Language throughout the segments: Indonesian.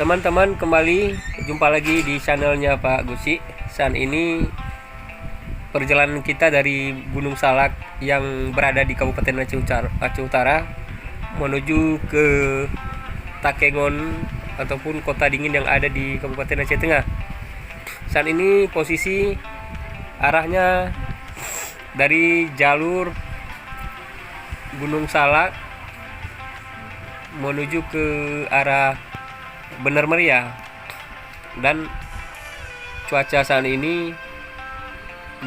Teman-teman, kembali jumpa lagi di channelnya Pak Gusi. Saat ini perjalanan kita dari Gunung Salak yang berada di Kabupaten Aceh Utara menuju ke Takengon ataupun kota dingin yang ada di Kabupaten Aceh Tengah. Saat ini posisi arahnya dari jalur Gunung Salak menuju ke arah Bener Meriah, dan cuaca saat ini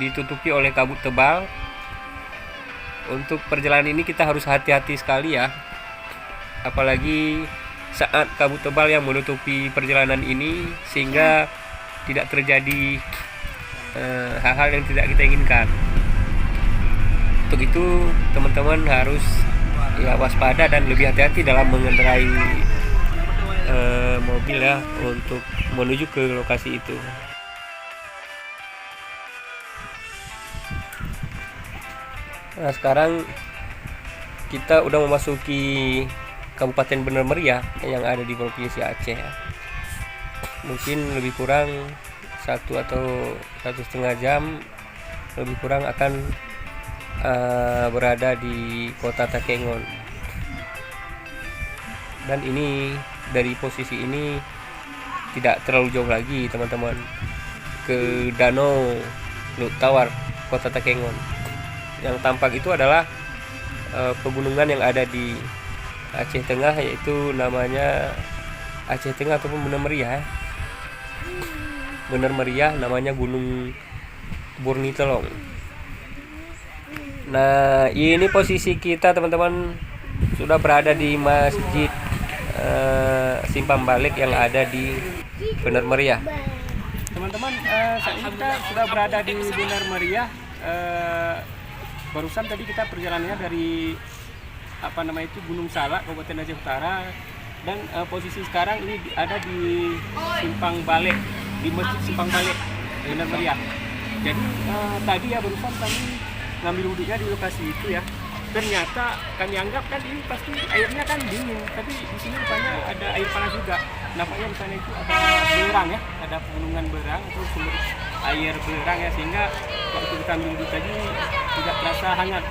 ditutupi oleh kabut tebal. Untuk perjalanan ini kita harus hati-hati sekali ya, apalagi saat kabut tebal yang menutupi perjalanan ini, sehingga tidak terjadi hal-hal yang tidak kita inginkan. Untuk itu teman-teman harus waspada dan lebih hati-hati dalam mengendarai mobil ya, untuk menuju ke lokasi itu. Nah, sekarang kita udah memasuki Kabupaten Bener Meriah yang ada di Provinsi Aceh. Mungkin lebih kurang 1 atau 1,5 jam lebih kurang akan berada di kota Takengon. Dan ini dari posisi ini tidak terlalu jauh lagi teman-teman, ke Danau Luk Tawar, kota Takengon. Yang tampak itu adalah pegunungan yang ada di Aceh Tengah, yaitu namanya Aceh Tengah ataupun Bener Meriah. Bener Meriah namanya Gunung Burnitelong. Nah, ini posisi kita teman-teman sudah berada di Masjid Simpang Balik yang ada di Bener Meriah. Teman-teman, saat ini kita sudah berada di Bener Meriah. Barusan tadi kita perjalanannya dari Gunung Salak, Kabupaten Aceh Utara, dan posisi sekarang ini ada di Simpang Balik, di Masjid Simpang Balik Bener Meriah. Jadi tadi ya barusan kami ngambil wudhunya di lokasi itu ya. Ternyata kami anggap kan ini pasti airnya kan dingin, tapi di sini rupanya ada air panas juga. Nampaknya di sana itu ada belerang ya, ada pegunungan belerang atau sumber air belerang ya, sehingga waktu kita ambil wudhu tadi tidak terasa hangat.